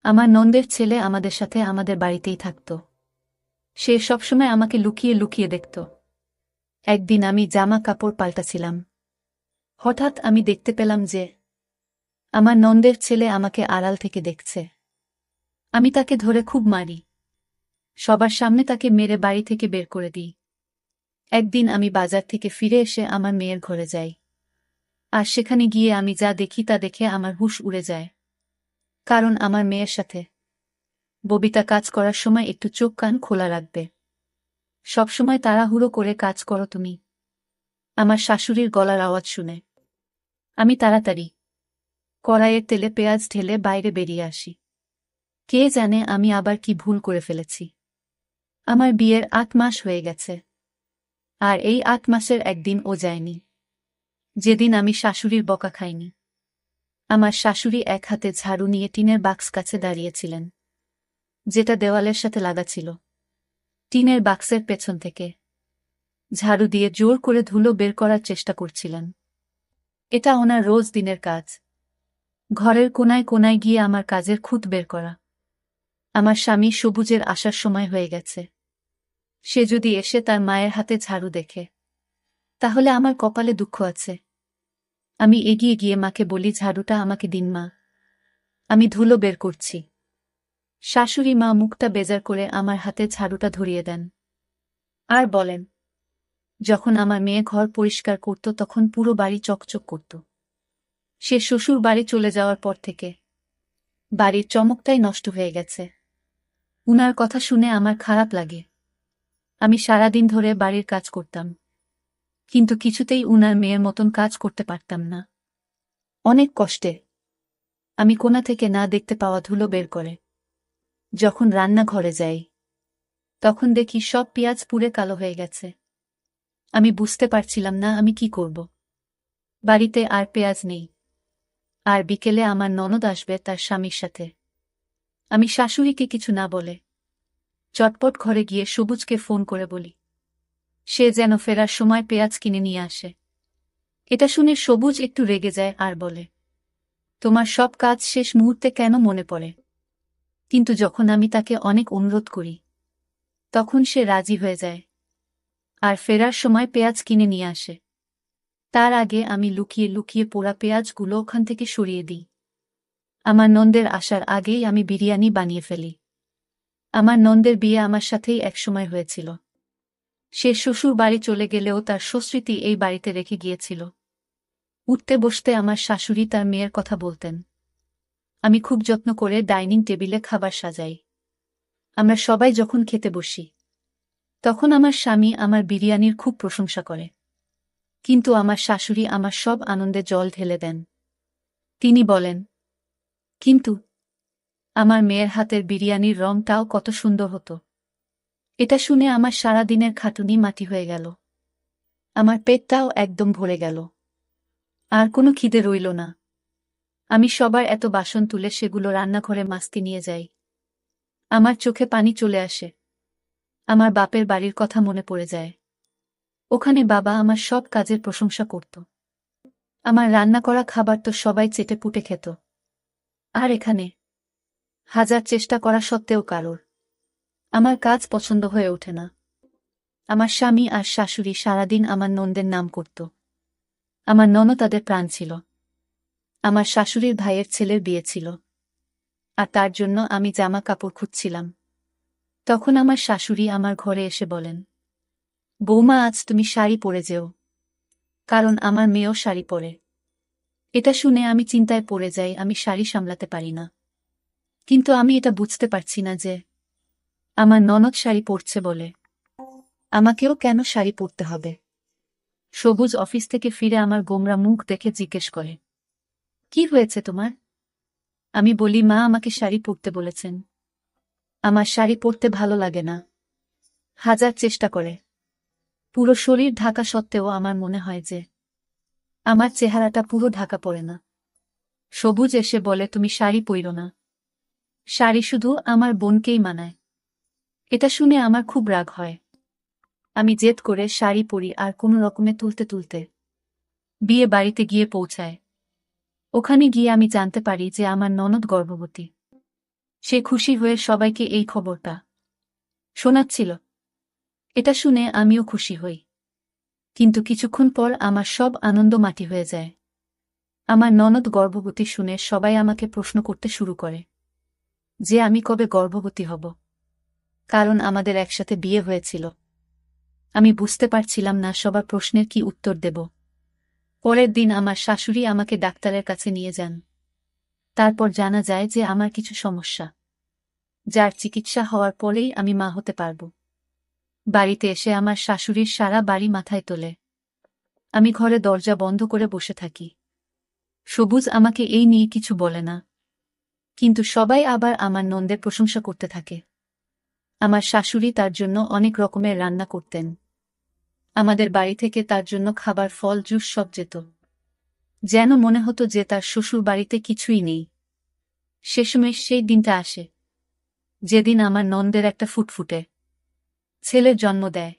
আমার নন্দের ছেলে আমাদের সাথে আমাদের বাড়িতেই থাকত। সে সবসময় আমাকে লুকিয়ে লুকিয়ে দেখত। একদিন আমি জামা কাপড় পাল্টাছিলাম। হঠাৎ আমি দেখতে পেলাম যে আমার নন্দের ছেলে আমাকে আড়াল থেকে দেখছে। আমি তাকে ধরে খুব মারি। সবার সামনে তাকে মেরে বাড়ি থেকে বের করে দিই। একদিন আমি বাজার থেকে ফিরে এসে আমার মেয়ের ঘরে যাই। আর সেখানে গিয়ে আমি যা দেখি তা দেখে আমার হুঁশ উড়ে যায়। কারণ আমার মেয়ের সাথে ববিতা কাজ করার সময় একটু চোখ কান খোলা রাখবে। সবসময় তাড়াহুড়ো করে কাজ করো তুমি। আমার শাশুড়ির গলার আওয়াজ শুনে আমি তাড়াতাড়ি কড়াইয়ের তেলে পেঁয়াজ ঢেলে বাইরে বেরিয়ে আসি। কে জানে আমি আবার কি ভুল করে ফেলেছি। আমার বিয়ের ৮ মাস হয়ে গেছে। আর এই ৮ মাসের একদিন ও যায়নি যেদিন আমি শাশুড়ির বকা খাইনি। আমার শাশুড়ি এক হাতে ঝাড়ু নিয়ে টিনের বাক্স কাছে দাঁড়িয়েছিলেন, যেটা দেওয়ালের সাথে লাগা ছিল। টিনের বাক্সের পেছন থেকে ঝাড়ু দিয়ে জোর করে ধুলো বের করার চেষ্টা করছিলেন। এটা ওনার রোজ দিনের কাজ, ঘরের কোনায় কোনায় গিয়ে আমার কাজের খুঁত বের করা। আমার স্বামী সবুজের আসার সময় হয়ে গেছে। সে যদি এসে তার মায়ের হাতে ঝাড়ু দেখে, তাহলে আমার কপালে দুঃখ আছে। আমি এগিয়ে গিয়ে মাকে বলি, ঝাড়ুটা আমাকে দিন মা, আমি ধুলো বের করছি। শাশুড়ি মা মুখটা বেজার করে আমার হাতে ঝাড়ুটা ধরিয়ে দেন আর বলেন, যখন আমার মেয়ে ঘর পরিষ্কার করত তখন পুরো বাড়ি চকচক করত। সে শ্বশুর বাড়ি চলে যাওয়ার পর থেকে বাড়ির চমকটাই নষ্ট হয়ে গেছে। উনার কথা শুনে আমার খারাপ লাগে। আমি সারাদিন ধরে বাড়ির কাজ করতাম, কিন্তু কিছুতেই উনার মেয়ের মতন কাজ করতে পারতাম না। অনেক কষ্টে আমি কোণা থেকে না দেখতে পাওয়া ধুলো বের করে যখন রান্নাঘরে যাই, তখন দেখি সব পেঁয়াজ পুড়ে কালো হয়ে গেছে। আমি বুঝতে পারছিলাম না আমি কি করব। বাড়িতে আর পেঁয়াজ নেই। আর বিকেলে আমার ননদ আসবে তার স্বামীর সাথে। আমি শাশুড়িকে কিছু না বলে চটপট ঘরে গিয়ে সবুজকে ফোন করে বলি, সে যেন ফেরার সময় পেঁয়াজ কিনে নিয়ে আসে। এটা শুনে সবুজ একটু রেগে যায় আর বলে, তোমার সব কাজ শেষ মুহূর্তে কেন মনে পড়ে? কিন্তু যখন আমি তাকে অনেক অনুরোধ করি, তখন সে রাজি হয়ে যায় আর ফেরার সময় পেঁয়াজ কিনে নিয়ে আসে। তার আগে আমি লুকিয়ে লুকিয়ে পোড়া পেঁয়াজগুলো ওখান থেকে সরিয়ে দিই। আমার নন্দের আসার আগেই আমি বিরিয়ানি বানিয়ে ফেলি। আমার নন্দের বিয়ে আমার সাথেই একসময় হয়েছিল। সে শ্বশুর বাড়ি চলে গেলেও তার সুস্মৃতি এই বাড়িতে রেখে গিয়েছিল। উঠতে বসতে আমার শাশুড়ি তার মেয়ের কথা বলতেন। আমি খুব যত্ন করে ডাইনিং টেবিলে খাবার সাজাই। আমরা সবাই যখন খেতে বসি, তখন আমার স্বামী আমার বিরিয়ানির খুব প্রশংসা করে। কিন্তু আমার শাশুড়ি আমার সব আনন্দে জল ঢেলে দেন। তিনি বলেন, কিন্তু আমার মেয়ের হাতের বিরিয়ানির রংটাও কত সুন্দর হতো। এটা শুনে আমার সারা দিনের খাটুনি মাটি হয়ে গেল। আমার পেটটাও একদম ভরে গেল। আর কোনো খিদে রইল না। আমি সবার এত বাসন তুলে সেগুলো রান্নাঘরে মাস্তি নিয়ে যাই। আমার চোখে পানি চলে আসে। আমার বাপের বাড়ির কথা মনে পড়ে যায়। ওখানে বাবা আমার সব কাজের প্রশংসা করত। আমার রান্না করা খাবার তো সবাই চেটেপুটে খেত। আর এখানে হাজার চেষ্টা করা সত্ত্বেও কারোর আমার কাজ পছন্দ হয়ে ওঠে না। আমার স্বামী আর শাশুড়ি সারাদিন আমার নন্দের নাম করত। আমার ননদ তাদের প্রাণ ছিল। আমার শাশুড়ির ভাইয়ের ছেলের বিয়ে ছিল, আর তার জন্য আমি জামা কাপড় খুঁজছিলাম। তখন আমার শাশুড়ি আমার ঘরে এসে বলেন, বৌমা আজ তুমি শাড়ি পরে যেও, কারণ আমার মেয়েও শাড়ি পরে। এটা শুনে আমি চিন্তায় পড়ে যাই, আমি শাড়ি সামলাতে পারি না। কিন্তু আমি এটা বুঝতে পারছি না যে আমার ননদ শাড়ি পরছে বলে আমাকেও কেন শাড়ি পরতে হবে। সবুজ অফিস থেকে ফিরে আমার গোমরা মুখ দেখে জিজ্ঞেস করে, কি হয়েছে তোমার? আমি বলি, মা আমাকে শাড়ি পরতে বলেছেন। আমার শাড়ি পরতে ভালো লাগে না। হাজার চেষ্টা করে পুরো শরীর ঢাকা সত্ত্বেও আমার মনে হয় যে আমার চেহারাটা পুরো ঢাকা পড়ে না। সবুজ এসে বলে, তুমি শাড়ি পইরো না, শাড়ি শুধু আমার বোনকেই মানায়। এটা শুনে আমার খুব রাগ হয়। আমি জেদ করে শাড়ি পরি আর কোনো রকমে তুলতে তুলতে বিয়ে বাড়িতে গিয়ে পৌঁছায়। ওখানে গিয়ে আমি জানতে পারি যে আমার ননদ গর্ভবতী। সে খুশি হয়ে সবাইকে এই খবরটা শোনাচ্ছিল। এটা শুনে আমিও খুশি হই। কিন্তু কিছুক্ষণ পর আমার সব আনন্দ মাটি হয়ে যায়। আমার ননদ গর্ভবতী শুনে সবাই আমাকে প্রশ্ন করতে শুরু করে যে আমি কবে গর্ভবতী হব, কারণ আমাদের একসাথে বিয়ে হয়েছিল। আমি বুঝতে পারছিলাম না সবার প্রশ্নের কি উত্তর দেব। পরের দিন আমার শাশুড়ি আমাকে ডাক্তারের কাছে নিয়ে যান। তারপর জানা যায় যে আমার কিছু সমস্যা, যার চিকিৎসা হওয়ার পরেই আমি মা হতে পারব। বাড়িতে এসে আমার শাশুড়ির সারা বাড়ি মাথায় তোলে। আমি ঘরে দরজা বন্ধ করে বসে থাকি। সবুজ আমাকে এই নিয়ে কিছু বলে না, কিন্তু সবাই আবার আমার নন্দের প্রশংসা করতে থাকে। আমার শাশুড়ি তার জন্য অনেক রকমের রান্না করতেন। আমাদের বাড়ি থেকে তার জন্য খাবার, ফল, জুস সব যেত। যেন মনে হতো যে তার শ্বশুর বাড়িতে কিছুই নেই। সে সময় সেই দিনটা আসে যেদিন আমার নন্দের একটা ফুটফুটে ছেলের জন্ম দেয়।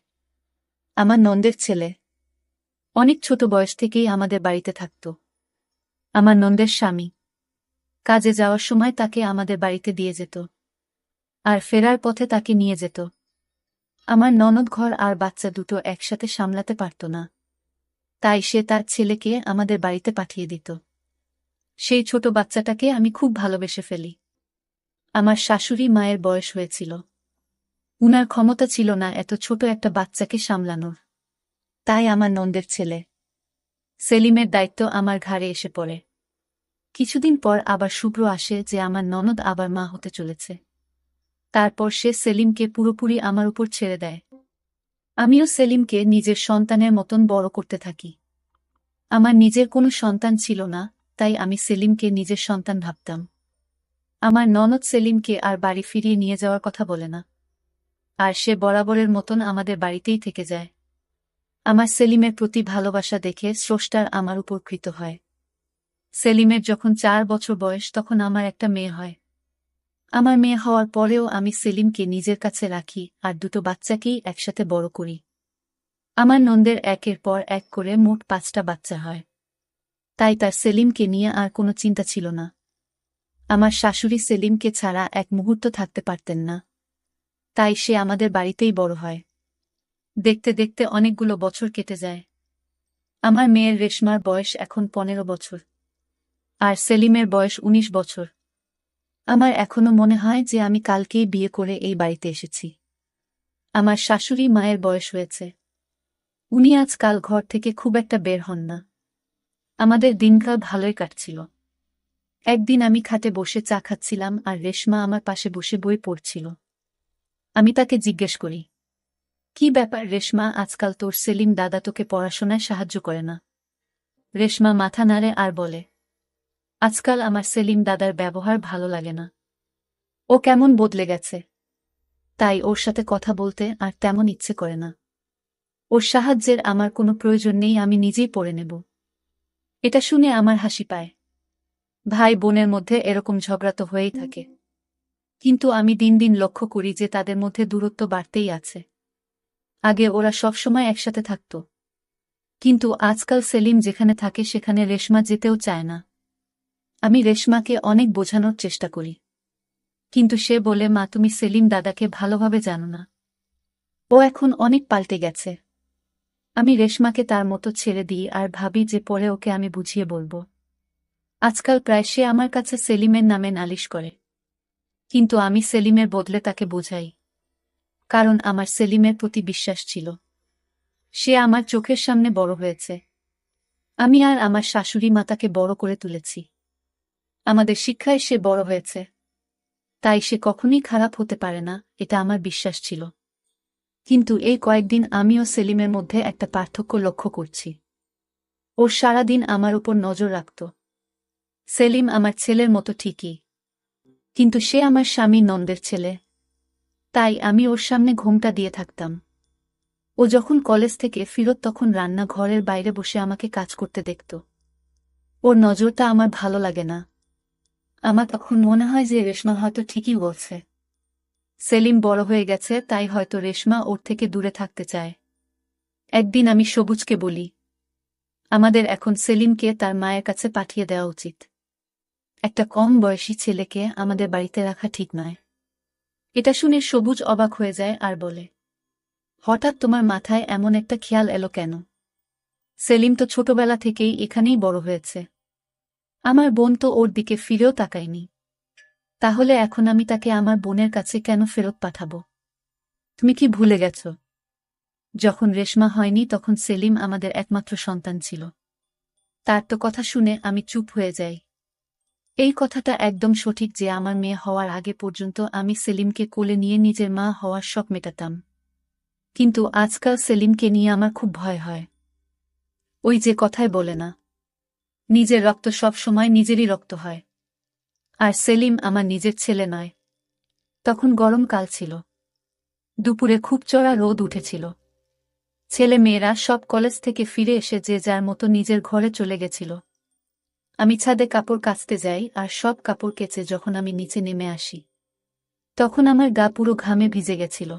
আমার নন্দের ছেলে অনেক ছোট বয়স থেকেই আমাদের বাড়িতে থাকত। আমার নন্দের স্বামী কাজে যাওয়ার সময় তাকে আমাদের বাড়িতে দিয়ে যেত, আর ফেরার পথে তাকে নিয়ে যেত। আমার ননদ ঘর আর বাচ্চা দুটো একসাথে সামলাতে পারত না, তাই সে তার ছেলেকে আমাদের বাড়িতে পাঠিয়ে দিত। সেই ছোট বাচ্চাটাকে আমি খুব ভালোবেসে ফেলি। আমার শাশুড়ি মায়ের বয়স হয়েছিল, উনার ক্ষমতা ছিল না এত ছোট একটা বাচ্চাকে সামলানোর। তাই আমার নন্দের ছেলে সেলিমের দায়িত্ব আমার ঘাড়ে এসে পড়ে। কিছুদিন পর আবার শুভ্র আসে যে আমার ননদ আবার মা হতে চলেছে। তারপর সে সেলিমকে পুরোপুরি আমার উপর ছেড়ে দেয়। আমিও সেলিমকে নিজের সন্তানের মতন বড় করতে থাকি। আমার নিজের কোনো সন্তান ছিল না, তাই আমি সেলিমকে নিজের সন্তান ভাবতাম। আমার ননদ সেলিমকে আর বাড়ি ফিরিয়ে নিয়ে যাওয়ার কথা বলে না, আর সে বরাবরের মতন আমাদের বাড়িতেই থেকে যায়। আমার সেলিমের প্রতি ভালোবাসা দেখে স্রষ্টার আমার উপর কৃত হয়। সেলিমের যখন 4 বছর বয়স তখন আমার একটা মেয়ে হয়। আমার মেয়ে হওয়ার পরেও আমি সেলিমকে নিজের কাছে রাখি আর দুটো বাচ্চাকেই একসাথে বড় করি। আমার নন্দের একের পর এক করে মোট 5টা বাচ্চা হয়, তাই তার সেলিমকে নিয়ে আর কোনো চিন্তা ছিল না। আমার শাশুড়ি সেলিমকে ছাড়া এক মুহূর্ত থাকতে পারতেন না, তাই সে আমাদের বাড়িতেই বড় হয়। দেখতে দেখতে অনেকগুলো বছর কেটে যায়। আমার মেয়ের রেশমার বয়স এখন 15 বছর, আর সেলিমের বয়স 19 বছর। আমার এখনো মনে হয় যে আমি কালকেই বিয়ে করে এই বাড়িতে এসেছি। আমার শাশুড়ি মায়ের বয়স হয়েছে, উনি আজকাল ঘর থেকে খুব একটা বের হন না। আমাদের দিনকাল ভালোই কাটছিল। একদিন আমি খাটে বসে চা খাচ্ছিলাম আর রেশমা আমার পাশে বসে বই পড়ছিল। আমি তাকে জিজ্ঞেস করি, কি ব্যাপার রেশমা, আজকাল তোর সেলিম দাদা তোকে পড়াশোনায় সাহায্য করে না? রেশমা মাথা নাড়ে আর বলে, আজকাল আমার সেলিম দাদার ব্যবহার ভালো লাগে না। ও কেমন বদলে গেছে, তাই ওর সাথে কথা বলতে আর তেমন ইচ্ছে করে না। ওর সাহায্যের আমার কোনো প্রয়োজন নেই, আমি নিজেই পড়ে নেব। এটা শুনে আমার হাসি পায়। ভাই বোনের মধ্যে এরকম ঝগড়া তো হয়েই থাকে, কিন্তু আমি দিন দিন লক্ষ্য করি যে তাদের মধ্যে দূরত্ব বাড়তেই আছে। আগে ওরা সবসময় একসাথে থাকত, কিন্তু আজকাল সেলিম যেখানে থাকে সেখানে রেশমা যেতেও চায় না। আমি রেশমাকে অনেক বোঝানোর চেষ্টা করি, কিন্তু সে বলে, মা তুমি সেলিম দাদাকে ভালোভাবে জানো না, ও এখন অনেক পাল্টে গেছে। আমি রেশমাকে তার মতো ছেড়ে দিই আর ভাবি যে পরে ওকে আমি বুঝিয়ে বলবো। আজকাল প্রায় সে আমার কাছে সেলিমের নামে নালিশ করে, কিন্তু আমি সেলিমের বদলে তাকে বোঝাই, কারণ আমার সেলিমের প্রতি বিশ্বাস ছিল। সে আমার চোখের সামনে বড় হয়েছে। আমি আর আমার শাশুড়ি মা তাকে বড় করে তুলেছি। আমাদের শিক্ষায় সে বড় হয়েছে, তাই সে কখনোই খারাপ হতে পারে না, এটা আমার বিশ্বাস ছিল। কিন্তু এই কয়েকদিন আমিও সেলিমের মধ্যে একটা পার্থক্য লক্ষ্য করছি। ওর সারাদিন আমার উপর নজর রাখত। সেলিম আমার ছেলের মতো ঠিকই, কিন্তু সে আমার স্বামী নন্দের ছেলে, তাই আমি ওর সামনে ঘোমটা দিয়ে থাকতাম। ও যখন কলেজ থেকে ফিরত তখন রান্নাঘরের বাইরে বসে আমাকে কাজ করতে দেখত। ওর নজরটা আমার ভালো লাগে না। আমার তখন মনে হয় যে রেশমা হয়তো ঠিকই বলছে। সেলিম বড় হয়ে গেছে, তাই হয়তো রেশমা ওর থেকে দূরে থাকতে চায়। একদিন আমি সবুজকে বলি, আমাদের এখন সেলিমকে তার মায়ের কাছে পাঠিয়ে দেওয়া উচিত। একটা কম বয়সী ছেলেকে আমাদের বাড়িতে রাখা ঠিক নয়। এটা শুনে সবুজ অবাক হয়ে যায় আর বলে, হঠাৎ তোমার মাথায় এমন একটা খেয়াল এলো কেন? সেলিম তো ছোটবেলা থেকেই এখানেই বড় হয়েছে। আমার বোন তো ওর দিকে ফিরেও তাকায়নি। তাহলে এখন আমি তাকে আমার বোনের কাছে কেন ফেরত পাঠাবো? তুমি কি ভুলে গেছ যখন রেশমা হয়নি তখন সেলিম আমাদের একমাত্র সন্তান ছিল? তার তো কথা শুনে আমি চুপ হয়ে যাই। এই কথাটা একদম সঠিক যে আমার মেয়ে হওয়ার আগে পর্যন্ত আমি সেলিমকে কোলে নিয়ে নিজের মা হওয়ার শখ মেটাতাম। কিন্তু আজকাল সেলিমকে নিয়ে আমার খুব ভয় হয়। ওই যে কথায় বলে না, নিজের রক্ত সব সময় নিজেরই রক্ত হয়। আর সেলিম আমার নিজের ছেলে নয়। তখন গরমকাল ছিল। দুপুরে খুব চড়া রোদ উঠেছিল। ছেলে মেয়েরা সব কলেজ থেকে ফিরে এসে যে যার মতো নিজের ঘরে চলে গেছিল। আমি ছাদে কাপড় কাচতে যাই আর সব কাপড় কেচে যখন আমি নিচে নেমে আসি তখন আমার গা পুরো ঘামে ভিজে গেছিল।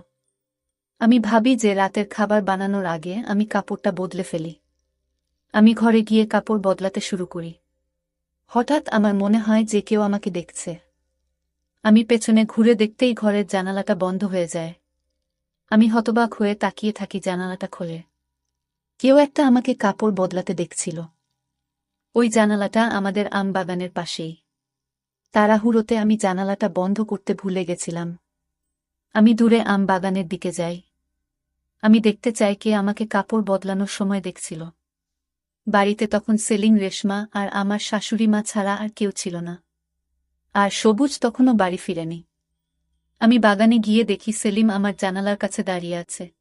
আমি ভাবি যে রাতের খাবার বানানোর আগে আমি কাপড়টা বদলে ফেলি। আমি ঘরে গিয়ে কাপড় বদলাতে শুরু করি। হঠাৎ আমার মনে হয় যে কেউ আমাকে দেখছে। আমি পেছনে ঘুরে দেখতেই ঘরের জানালাটা বন্ধ হয়ে যায়। আমি হতবাক হয়ে তাকিয়ে থাকি, জানালাটা খোলে। কেউ একটা আমাকে কাপড় বদলাতে দেখছিল। ওই জানালাটা আমাদের আম বাগানের পাশেই। তাড়াহুড়োতে আমি জানালাটা বন্ধ করতে ভুলে গেছিলাম। আমি দূরে আম বাগানের দিকে যাই। আমি দেখতে চাই কে আমাকে কাপড় বদলানোর সময় দেখছিল। বাড়িতে তখন সেলিম, রেশমা আর আমার শাশুড়ি মা ছাড়া আর কেউ ছিল না। আর সবুজ তখনও বাড়ি ফিরেনি। আমি বাগানে গিয়ে দেখি সেলিম আমার জানালার কাছে দাঁড়িয়ে আছে।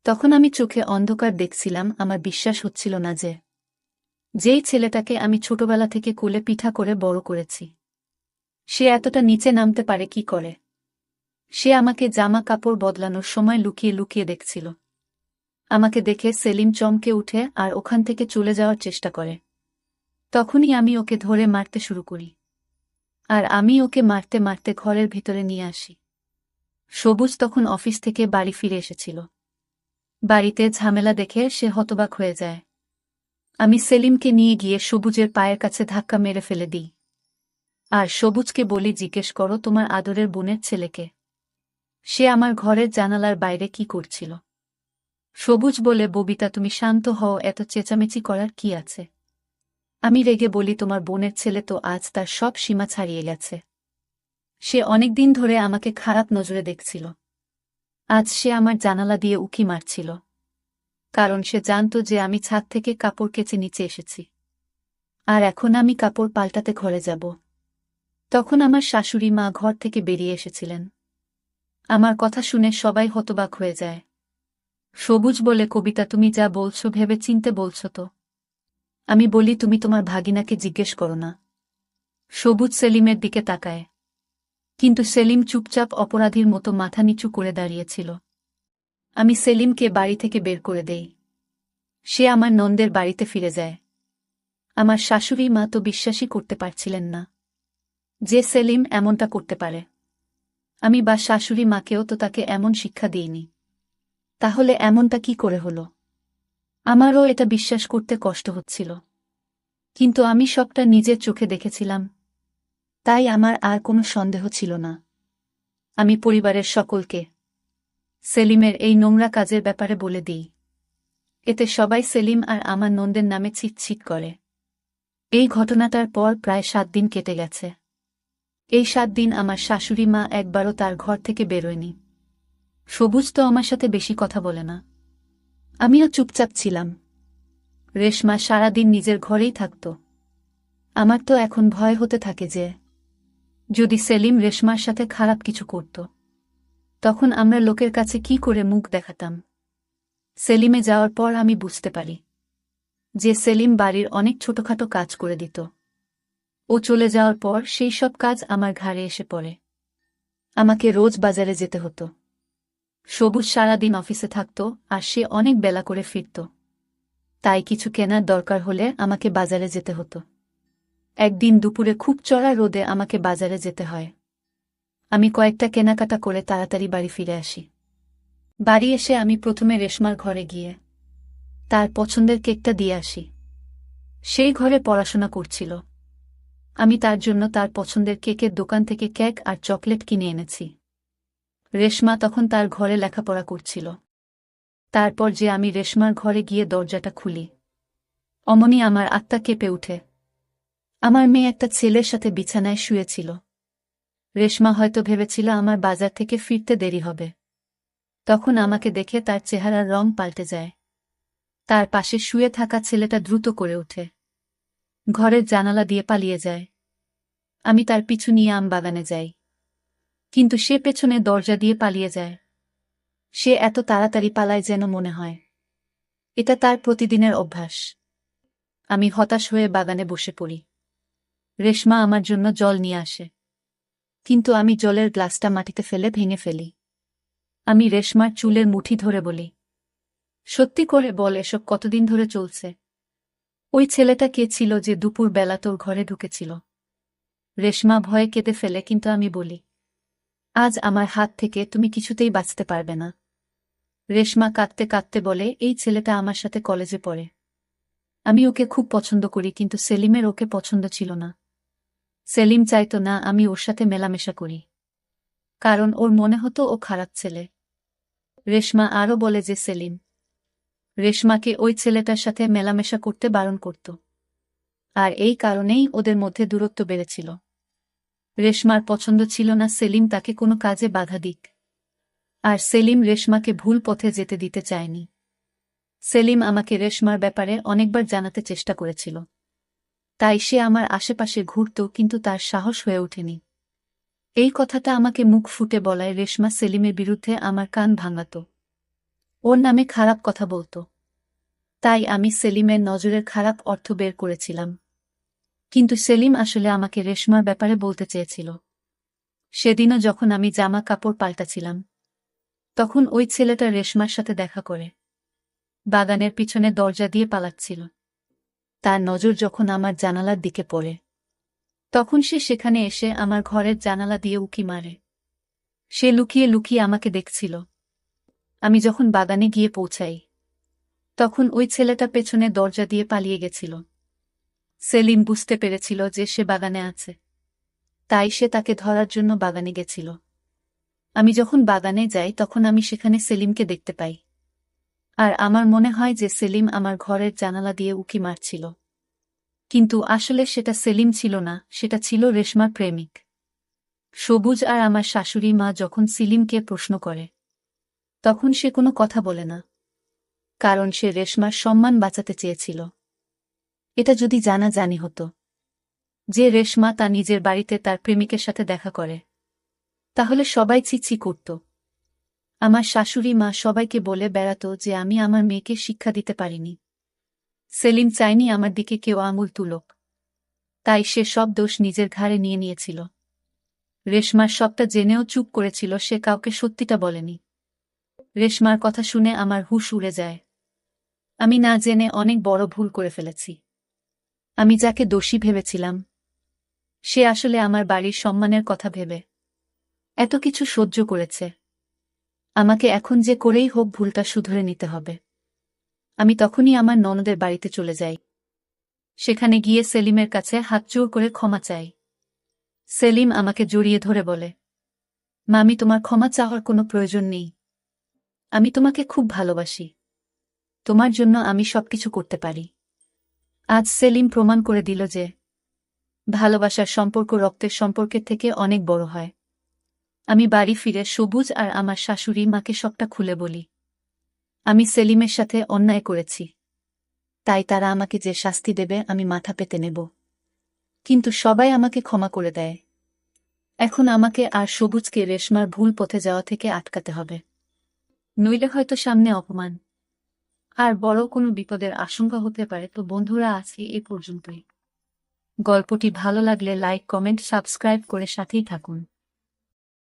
তখন আমি চোখে অন্ধকার দেখছিলাম। আমার বিশ্বাস হচ্ছিল না যে যেই ছেলেটাকে আমি ছোটবেলা থেকে কোলে পিঠা করে বড় করেছি সে এতটা নিচে নামতে পারে কি করে। সে আমাকে জামা কাপড় বদলানোর সময় লুকিয়ে লুকিয়ে দেখছিল। আমাকে দেখে সেলিম চমকে উঠে আর ওখান থেকে চলে যাওয়ার চেষ্টা করে। তখনই আমি ওকে ধরে মারতে শুরু করি। আর আমি ওকে মারতে মারতে ঘরের ভিতরে নিয়ে আসি। সবুজ তখন অফিস থেকে বাড়ি ফিরে এসেছিল। বাড়িতে ঝামেলা দেখে সে হতবাক হয়ে যায়। আমি সেলিমকে নিয়ে গিয়ে সবুজের পায়ের কাছে ধাক্কা মেরে ফেলে দিই। আর সবুজকে বলি, জিজ্ঞেস করো তোমার আদরের বোনের ছেলেকে। সে আমার ঘরের জানালার বাইরে কি করছিল। সবুজ বলে, ববিতা তুমি শান্ত হও, এত চেঁচামেচি করার কি আছে? আমি রেগে বলি, তোমার বোনের ছেলে তো আজ তার সব সীমা ছাড়িয়ে গেছে। সে অনেকদিন ধরে আমাকে খারাপ নজরে দেখছিল। আজ সে আমার জানালা দিয়ে উঁকি মারছিল। কারণ সে জানত যে আমি ছাদ থেকে কাপড় কেচে নিচে এসেছি। আর এখন আমি কাপড় পাল্টাতে ঘরে যাব। তখন আমার শাশুড়ি মা ঘর থেকে বেরিয়ে এসেছিলেন। আমার কথা শুনে সবাই হতবাক হয়ে যায়। সবুজ বলে, কবিতা তুমি যা বলছো ভেবে চিনতে বলছো তো? আমি বলি, তুমি তোমার ভাগিনাকে জিজ্ঞেস করো না। সবুজ সেলিমের দিকে তাকায়। কিন্তু সেলিম চুপচাপ অপরাধীর মতো মাথা নিচু করে দাঁড়িয়েছিল। আমি সেলিমকে বাড়ি থেকে বের করে দেই। সে আমার নন্দের বাড়িতে ফিরে যায়। আমার শাশুড়ি মা তো বিশ্বাসই করতে পারছিলেন না যে সেলিম এমনটা করতে পারে। আমি বা শাশুড়ি মাকেও তো তাকে এমন শিক্ষা দিইনি। তাহলে এমনটা কি করে হলো? আমারও এটা বিশ্বাস করতে কষ্ট হচ্ছিল। কিন্তু আমি সবটা নিজের চোখে দেখেছিলাম। তাই আমার আর কোনো সন্দেহ ছিল না। আমি পরিবারের সকলকে সেলিমের এই নোংরা কাজের ব্যাপারে বলে দিই। এতে সবাই সেলিম আর আমার নন্দের নামে ছিটছিট করে। এই ঘটনাটার পর প্রায় 7 দিন কেটে গেছে। এই 7 দিন আমার শাশুড়ি মা একবারও তার ঘর থেকে বেরোয়নি। সবুজ তো আমার সাথে বেশি কথা বলে না। আমিও চুপচাপ ছিলাম। রেশমা সারাদিন নিজের ঘরেই থাকত। আমার তো এখন ভয় হতে থাকে যে যদি সেলিম রেশমার সাথে খারাপ কিছু করত তখন আমরা লোকের কাছে কি করে মুখ দেখাতাম। সেলিমে যাওয়ার পর আমি বুঝতে পারি যে সেলিম বাড়ির অনেক ছোটখাটো কাজ করে দিত। ও চলে যাওয়ার পর সেই সব কাজ আমার ঘাড়ে এসে পড়ে। আমাকে রোজ বাজারে যেতে হতো। সবুজ সারাদিন অফিসে থাকত আর সে অনেক বেলা করে ফিরত। তাই কিছু কেনার দরকার হলে আমাকে বাজারে যেতে হতো। একদিন দুপুরে খুব চড়া রোদে আমাকে বাজারে যেতে হয়। আমি কয়েকটা কেনাকাটা করে তাড়াতাড়ি বাড়ি ফিরে আসি। বাড়ি এসে আমি প্রথমে রেশমার ঘরে গিয়ে তার পছন্দের কেকটা দিয়ে আসি। সেই ঘরে পড়াশোনা করছিল। আমি তার জন্য তার পছন্দের কেকের দোকান থেকে কেক আর চকলেট কিনে এনেছি। রেশমা তখন তার ঘরে লেখাপড়া করছিল। তারপর যে আমি রেশমার ঘরে গিয়ে দরজাটা খুলি, অমনি আমার আত্মা কেঁপে উঠে। আমার মেয়ে একটা ছেলের সাথে বিছানায় শুয়েছিল। রেশমা হয়তো ভেবেছিল আমার বাজার থেকে ফিরতে দেরি হবে। তখন আমাকে দেখে তার চেহারার রং পাল্টে যায়। তার পাশে শুয়ে থাকা ছেলেটা দ্রুত করে ওঠে, ঘরের জানালা দিয়ে পালিয়ে যায়। আমি তার পিছু নিয়ে আম বাগানে যাই, কিন্তু সে পেছনে দরজা দিয়ে পালিয়ে যায়। সে এত তাড়াতাড়ি পালায় যেন মনে হয় এটা তার প্রতিদিনের অভ্যাস। আমি হতাশ হয়ে বাগানে বসে পড়ি। রেশমা আমার জন্য জল নিয়ে আসে, কিন্তু আমি জলের গ্লাসটা মাটিতে ফেলে ভেঙে ফেলি। আমি রেশমার চুলের মুঠি ধরে বলি, সত্যি করে বল, এসব কতদিন ধরে চলছে? ওই ছেলেটা কে ছিল যে দুপুর বেলা তোর ঘরে ঢুকেছিল? রেশমা ভয়ে কেঁদে ফেলে, কিন্তু আমি বলি, আজ আমার হাত থেকে তুমি কিছুতেই বাঁচতে পারবে না। রেশমা কাঁদতে কাঁদতে বলে, এই ছেলেটা আমার সাথে কলেজে পড়ে। আমি ওকে খুব পছন্দ করি, কিন্তু সেলিমের ওকে পছন্দ ছিল না। সেলিম চাইতো না আমি ওর সাথে মেলামেশা করি, কারণ ওর মনে হতো ও খারাপ ছেলে। রেশমা আরও বলে যে সেলিম রেশমাকে ওই ছেলেটার সাথে মেলামেশা করতে বারণ করত, আর এই কারণেই ওদের মধ্যে দূরত্ব বেড়েছিল। রেশমার পছন্দ ছিল না সেলিম তাকে কোনো কাজে বাধা দিক, আর সেলিম রেশমাকে ভুল পথে যেতে দিতে চায়নি। সেলিম আমাকে রেশমার ব্যাপারে অনেকবার জানাতে চেষ্টা করেছিল, তাই সে আমার আশেপাশে ঘুরত, কিন্তু তার সাহস হয়ে ওঠেনি। এই কথাটা আমাকে মুখ ফুটে বলায় রেশমা সেলিমের বিরুদ্ধে আমার কান ভাঙাত, ওর নামে খারাপ কথা বলত। তাই আমি সেলিমের নজরের খারাপ অর্থ বের করেছিলাম, কিন্তু সেলিম আসলে আমাকে রেশমার ব্যাপারে বলতে চেয়েছিল। সেদিনও যখন আমি জামা কাপড় পাল্টাছিলাম, তখন ওই ছেলেটা রেশমার সাথে দেখা করে বাগানের পিছনে দরজা দিয়ে পালাচ্ছিল। তার নজর যখন আমার জানালার দিকে পড়ে, তখন সে সেখানে এসে আমার ঘরের জানালা দিয়ে উঁকি মারে। সে লুকিয়ে লুকিয়ে আমাকে দেখছিল। আমি যখন বাগানে গিয়ে পৌঁছাই, তখন ওই ছেলেটা পেছনে দরজা দিয়ে পালিয়ে গেছিল। সেলিম বুঝতে পেরেছিল যে সে বাগানে আছে, তাই সে তাকে ধরার জন্য বাগানে গেছিল। আমি যখন বাগানে যাই, তখন আমি সেখানে সেলিমকে দেখতে পাই, আর আমার মনে হয় যে সেলিম আমার ঘরের জানালা দিয়ে উঁকি মারছিল। কিন্তু আসলে সেটা সেলিম ছিল না, সেটা ছিল রেশমার প্রেমিক সবুজ। আর আমার শাশুড়ি মা যখন সেলিমকে প্রশ্ন করে, তখন সে কোনো কথা বলে না, কারণ সে রেশমার সম্মান বাঁচাতে চেয়েছিল। এটা যদি জানাজানি হতো যে রেশমা তা নিজের বাড়িতে তার প্রেমিকের সাথে দেখা করে, তাহলে সবাই ছিছি করত। আমার শাশুড়ি মা সবাইকে বলে বেড়াত যে আমি আমার মেয়েকে শিক্ষা দিতে পারিনি। সেলিম চায়নি আমার দিকে কেউ আঙুল তুলুক, তাই সে সব দোষ নিজের ঘাড়ে নিয়ে নিয়েছিল। রেশমার সবটা জেনেও চুপ করেছিল, সে কাউকে সত্যিটা বলেনি। রেশমার কথা শুনে আমার হুঁশ উড়ে যায়। আমি না জেনে অনেক বড় ভুল করে ফেলেছি। আমি যাকে দোষী ভেবেছিলাম, সে আসলে আমার বাড়ির সম্মানের কথা ভেবে এত কিছু সহ্য করেছে। আমাকে এখন যে করেই হোক ভুলটা শুধরে নিতে হবে। আমি তখনই আমার ননদের বাড়িতে চলে যাই। সেখানে গিয়ে সেলিমের কাছে হাত জোড় করে ক্ষমা চাই। সেলিম আমাকে জড়িয়ে ধরে বলে, মামি, তোমার ক্ষমা চাওয়ার কোনো প্রয়োজন নেই। আমি তোমাকে খুব ভালোবাসি। তোমার জন্য আমি সবকিছু করতে পারি। আজ সেলিম প্রমাণ করে দিল যে ভালোবাসার সম্পর্ক রক্তের সম্পর্কের থেকে অনেক বড় হয়। আমি বাড়ি ফিরে সবুজ আর আমার শাশুড়ি মাকে সবটা খুলে বলি। আমি সেলিমের সাথে অন্যায় করেছি, তাই তারা আমাকে যে শাস্তি দেবে আমি মাথা পেতে নেব। কিন্তু সবাই আমাকে ক্ষমা করে দেয়। এখন আমাকে আর সবুজকে রেশমার ভুল পথে যাওয়া থেকে আটকাতে হবে, নইলে হয়তো সামনে অপমান আর বড় কোনো বিপদের আশঙ্কা হতে পারে। তো বন্ধুরা, আজকে এই পর্যন্তই। গল্পটি ভালো লাগলে লাইক, কমেন্ট, সাবস্ক্রাইব করে সাথেই থাকুন।